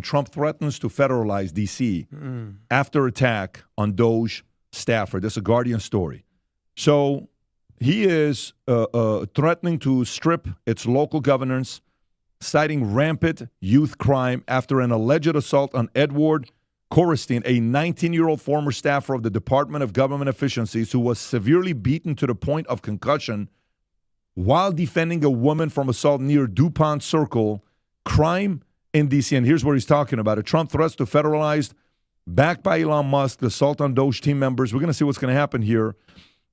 Trump threatens to federalize D.C. after attack on Doge staffer. This is a Guardian story. So he is threatening to strip its local governance, citing rampant youth crime after an alleged assault on Edward Correstein, a 19-year-old former staffer of the Department of Government Efficiencies who was severely beaten to the point of concussion while defending a woman from assault near DuPont Circle. Crime in D.C. And here's what he's talking about. A Trump threats to federalize, backed by Elon Musk, the assault on Doge team members. We're going to see what's going to happen here.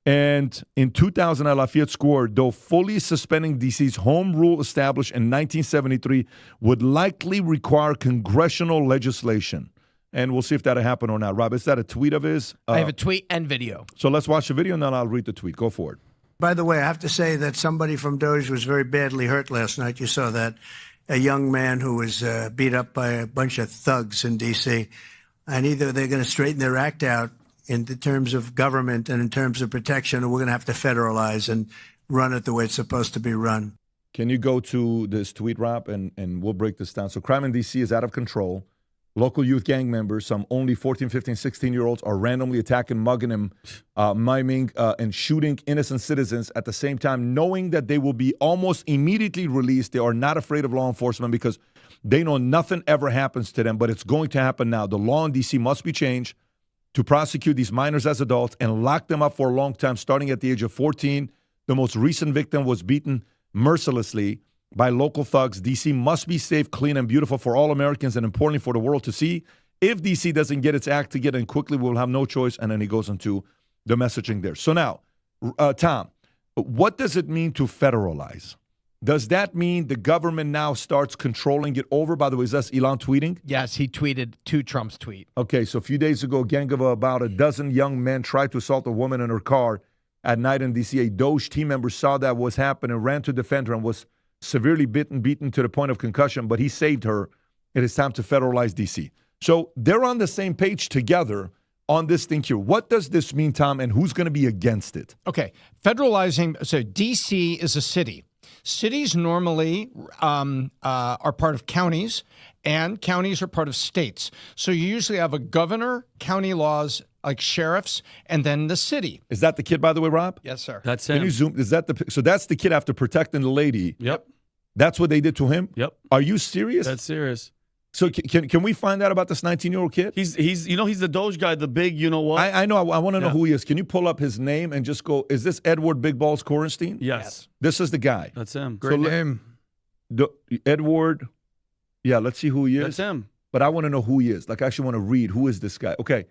And in 2000 at Lafayette Square, though fully suspending D.C.'s home rule established in 1973 would likely require congressional legislation. And we'll see if that'll happen or not. Rob, is that a tweet of his? I have a tweet and video. So let's watch the video, and then I'll read the tweet. Go for it. By the way, I have to say that somebody from Doge was very badly hurt last night. You saw that. A young man who was beat up by a bunch of thugs in D.C. And either they're going to straighten their act out in terms of government and in terms of protection, or we're going to have to federalize and run it the way it's supposed to be run. Can you go to this tweet, Rob, and we'll break this down. So crime in D.C. is out of control. Local youth gang members, some only 14, 15, 16-year-olds, are randomly attacking, mugging and miming and shooting innocent citizens at the same time, knowing that they will be almost immediately released. They are not afraid of law enforcement because they know nothing ever happens to them, but it's going to happen now. The law in D.C. must be changed to prosecute these minors as adults and lock them up for a long time, starting at the age of 14. The most recent victim was beaten mercilessly by local thugs. D.C. must be safe, clean, and beautiful for all Americans, and importantly for the world to see. If D.C. doesn't get its act together and quickly, we'll have no choice. And then he goes into the messaging there. So now, Tom, what does it mean to federalize? Does that mean the government now starts controlling it over? By the way, is that Elon tweeting? Yes, he tweeted to Trump's tweet. Okay, so a few days ago, a gang of about a dozen young men tried to assault a woman in her car at night in D.C. A Doge team member saw that was happening, ran to defend her, and was severely beaten to the point of concussion, but he saved her. It is time to federalize D.C. So they're on the same page together on this thing here. What does this mean, Tom, and who's going to be against it? Okay, federalizing, so D.C. is a city. Cities normally are part of counties, and counties are part of states. So you usually have a governor, county laws, like sheriffs, and then the city. Is that the kid, by the way, Rob? Yes, sir. That's him. Can you zoom? Is that so that's the kid after protecting the lady. Yep. That's what they did to him? Yep. Are you serious? That's serious. So can we find out about this 19-year-old kid? He's the Doge guy, the big, you know what? I know. I want to know who he is. Can you pull up his name and just go, is this Edward Big Balls Correstein? Yes. This is the guy. That's him. Great name. Edward. Yeah, let's see who he is. That's him. But I want to know who he is. Like, I actually want to read, who is this guy? Okay.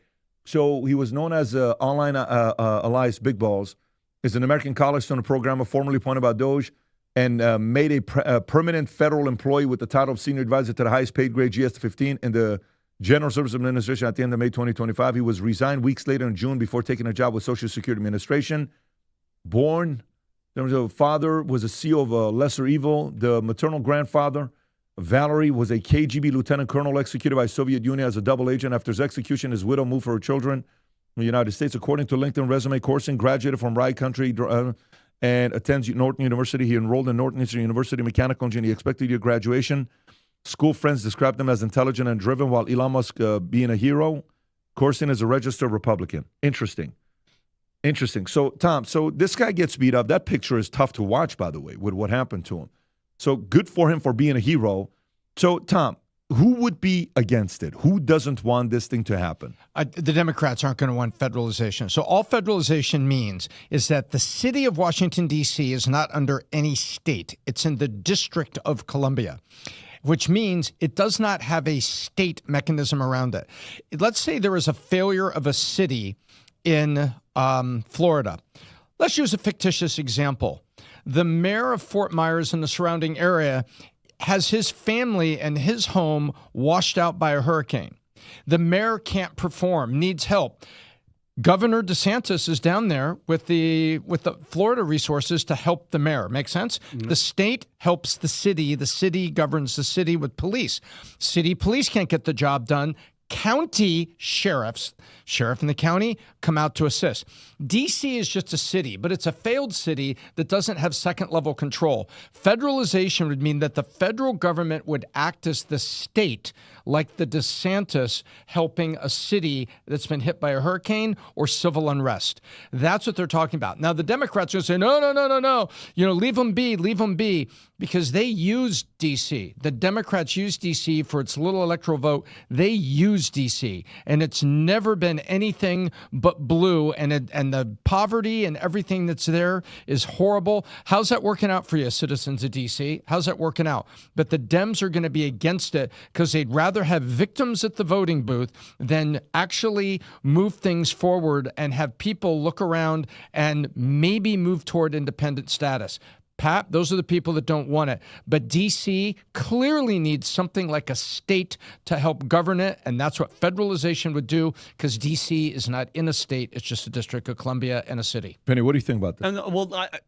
So he was known as online alias Big Balls. Is an American college student programmer formerly appointed by Doge and made a permanent federal employee with the title of senior advisor to the highest paid grade GS-15 in the General Services Administration at the end of May 2025. He was resigned weeks later in June before taking a job with Social Security Administration. Born, there was a father, was a CEO of Lesser Evil. The maternal grandfather, Valerie, was a KGB lieutenant colonel executed by Soviet Union as a double agent. After his execution, his widow moved for her children in the United States. According to LinkedIn resume, Corson graduated from Rye Country and attends Norton University. He enrolled in Norton University Mechanical Engineering. He expected your graduation. School friends described him as intelligent and driven, while Elon Musk being a hero. Corson is a registered Republican. Interesting. So, Tom, this guy gets beat up. That picture is tough to watch, by the way, with what happened to him. So good for him for being a hero. So, Tom, who would be against it? Who doesn't want this thing to happen? The Democrats aren't going to want federalization. So all federalization means is that the city of Washington, D.C. is not under any state. It's in the District of Columbia, which means it does not have a state mechanism around it. Let's say there is a failure of a city in Florida. Let's use a fictitious example. The mayor of Fort Myers and the surrounding area has his family and his home washed out by a hurricane. The mayor can't perform, needs help. Governor DeSantis is down there with the Florida resources to help the mayor. Make sense? Mm-hmm. The state helps the city. The city governs the city with police. City police can't get the job done. county sheriff in the county come out to assist. D.C. is just a city, but it's a failed city that doesn't have second-level control. Federalization would mean that the federal government would act as the state, like the DeSantis helping a city that's been hit by a hurricane or civil unrest. That's what they're talking about. Now, the Democrats are going to say, no. Leave them be, because they use D.C. The Democrats use D.C. for its little electoral vote. They use D.C., and it's never been anything but blue, and the poverty and everything that's there is horrible. How's that working out for you, citizens of D.C.? How's that working out? But the Dems are going to be against it because they'd rather have victims at the voting booth than actually move things forward and have people look around and maybe move toward independent status. Pat, those are the people that don't want it. But D.C. clearly needs something like a state to help govern it, and that's what federalization would do, because D.C. is not in a state. It's just a District of Columbia and a city. Penny, what do you think about this? And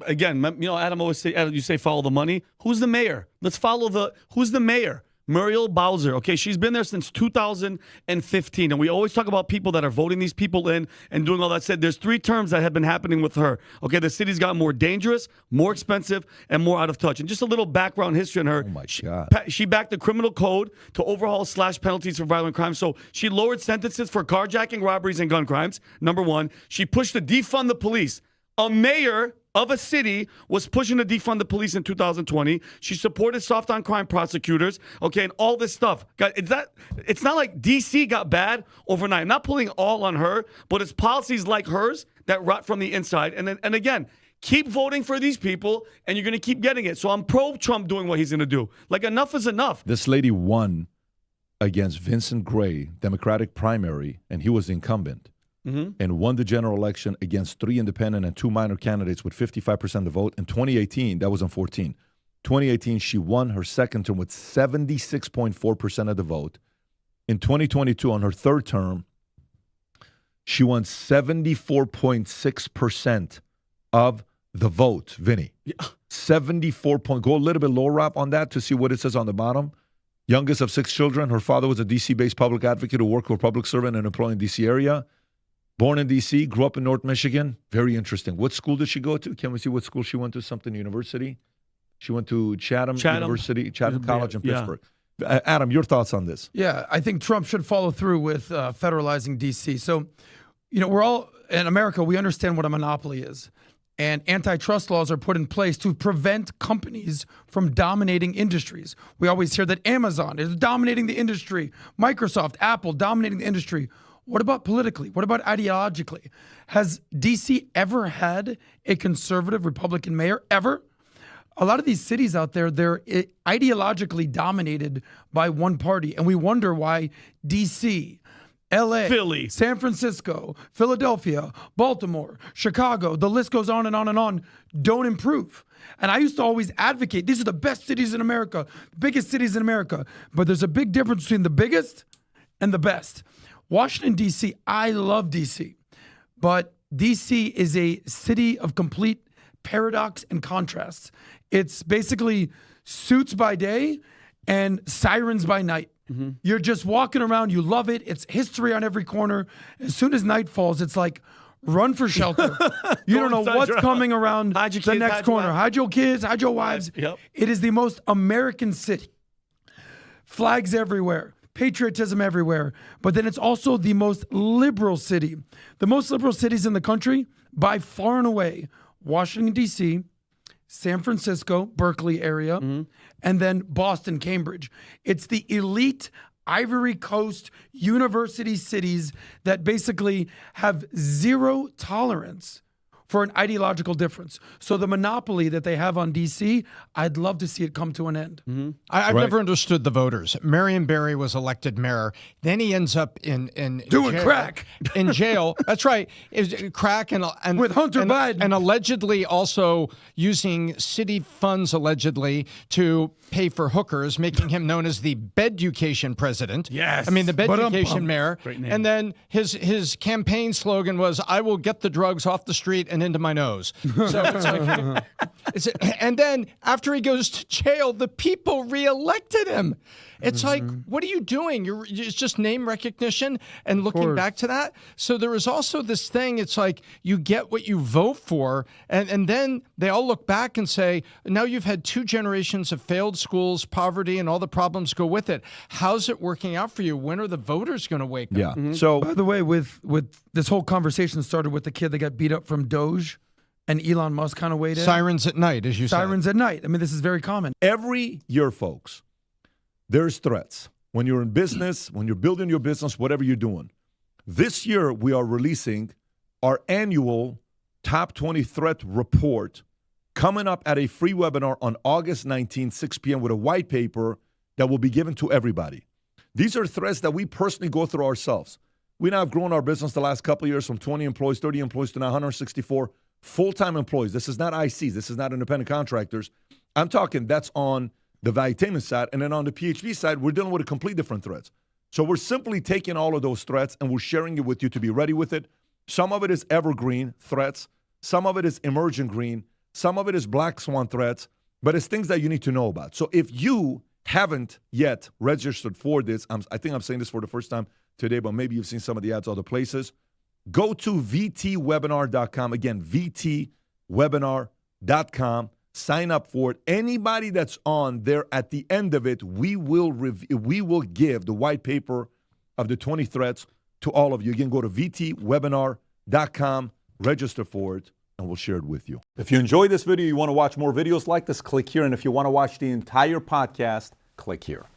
again, Adam always say, you say follow the money. Who's the mayor? Let's follow who's the mayor? Muriel Bowser, okay? She's been there since 2015, and we always talk about people that are voting these people in and doing all that. Said there's 3 terms that have been happening with her, okay? The city's got more dangerous, more expensive, and more out of touch. And just a little background history on her. Oh, my God. She backed the criminal code to overhaul / penalties for violent crimes. So she lowered sentences for carjacking, robberies, and gun crimes, number 1. She pushed to defund the police. A mayor of a city was pushing to defund the police in 2020. She supported soft on crime prosecutors, okay, and all this stuff. It's not like D.C. got bad overnight. I'm not pulling all on her, but it's policies like hers that rot from the inside. And again, keep voting for these people, and you're going to keep getting it. So I'm pro-Trump doing what he's going to do. Like, enough is enough. This lady won against Vincent Gray, Democratic primary, and he was the incumbent. And won the general election against 3 independent and 2 minor candidates with 55% of the vote. In 2018, that was in 14. 2018, she won her second term with 76.4% of the vote. In 2022, on her third term, she won 74.6% of the vote, Vinny. Yeah. 74 point. Go a little bit lower up on that to see what it says on the bottom. Youngest of 6 children. Her father was a D.C.-based public advocate who worked for a public servant and employed in D.C. area. Born in D.C., grew up in North Michigan. Very interesting. What school did she go to? Can we see what school she went to? Something university? She went to Chatham University, Chatham College in Pittsburgh. Adam, your thoughts on this? Yeah, I think Trump should follow through with federalizing D.C. So, we're all, in America, we understand what a monopoly is. And antitrust laws are put in place to prevent companies from dominating industries. We always hear that Amazon is dominating the industry, Microsoft, Apple dominating the industry. What about politically? What about ideologically? Has D.C. ever had a conservative Republican mayor? Ever? A lot of these cities out there, they're ideologically dominated by one party. And we wonder why D.C., L.A., Philly, San Francisco, Philadelphia, Baltimore, Chicago, the list goes on and on and on, don't improve. And I used to always advocate, these are the best cities in America, biggest cities in America. But there's a big difference between the biggest and the best. Washington, D.C., I love D.C., but D.C. is a city of complete paradox and contrasts. It's basically suits by day and sirens by night. Mm-hmm. You're just walking around, you love it, it's history on every corner. As soon as night falls, it's like, run for shelter. You don't know what's coming around the next corner. Hide your kids, hide your wives. Yep. It is the most American city. Flags everywhere. Patriotism everywhere. But then it's also the most liberal city. The most liberal cities in the country, by far and away, Washington, D.C., San Francisco, Berkeley area, and then Boston, Cambridge. It's the elite Ivory Coast university cities that basically have zero tolerance for an ideological difference. So the monopoly that they have on D.C., I'd love to see it come to an end. Mm-hmm. I've never understood the voters. Marion Barry was elected mayor. Then he ends up in doing jail, crack. In jail. That's right. Crack and with Hunter Biden. And allegedly also using city funds allegedly to pay for hookers, making him known as the Beducation president. Yes. I mean, the Beducation mayor. Great name. And then his campaign slogan was, I will get the drugs off the street and into my nose. So it's like, and then after he goes to jail, the people reelected him. It's like, what are you doing? It's just name recognition and looking back to that. So there is also this thing, it's like you get what you vote for, and then they all look back and say, now you've had 2 generations of failed schools, poverty, and all the problems go with it. How's it working out for you? When are the voters going to wake up? Yeah. So, By the way, with this whole conversation started with the kid that got beat up from Doge, and Elon Musk kind of weighed in. Sirens at night, as you said. Sirens at night. I mean, this is very common. every year, folks, there's threats. When you're in business, when you're building your business, whatever you're doing. This year, we are releasing our annual Top 20 Threat Report coming up at a free webinar on August 19th, 6 p.m. with a white paper that will be given to everybody. These are threats that we personally go through ourselves. We now have grown our business the last couple of years from 20 employees, 30 employees to now 164 full-time employees. This is not ICs. This is not independent contractors. I'm talking that's on the Valuetainment side. And then on the PHV side, we're dealing with a complete different threats. So we're simply taking all of those threats and we're sharing it with you to be ready with it. Some of it is evergreen threats. Some of it is emerging green. Some of it is black swan threats. But it's things that you need to know about. So if you haven't yet registered for this, I think I'm saying this for the first time today, but maybe you've seen some of the ads other places. Go to vtwebinar.com. Again, vtwebinar.com. Sign up for it. Anybody that's on there at the end of it, we will give the white paper of the 20 threats to all of you. Again, go to vtwebinar.com, register for it, and we'll share it with you. If you enjoyed this video, you want to watch more videos like this, click here. And if you want to watch the entire podcast, click here.